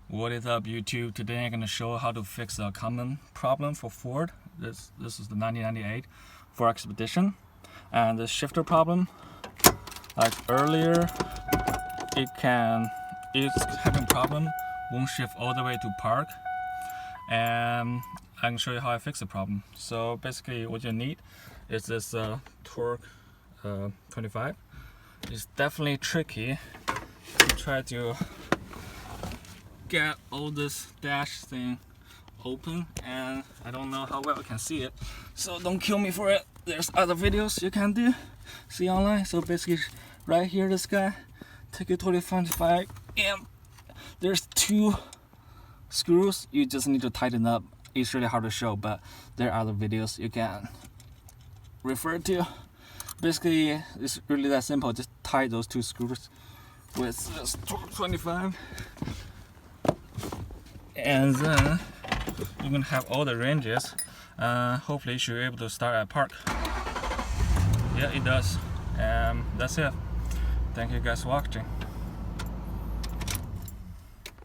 What is up, YouTube? Today I'm going to show how to fix a common problem for Ford. This is the 1998 Ford Expedition, and the shifter problem. Like earlier, it's having problem, won't shift all the way to park, and I can show you how I fix the problem. So basically, what you need is this Torque 25. It's definitely tricky to try to get all this dash thing open, and I don't know how well you can see it, so don't kill me for it. There's other videos you can see online. So basically, right here, this guy, take it 25, and there's 2 screws. You just need to tighten up. It's really hard to show, but there are other videos you can refer to. Basically, it's really that simple. Just tie those 2 screws with this 25, and then you're gonna have all the ranges. Hopefully you should be able to start at park. Yeah, it does. That's it. Thank you guys for watching.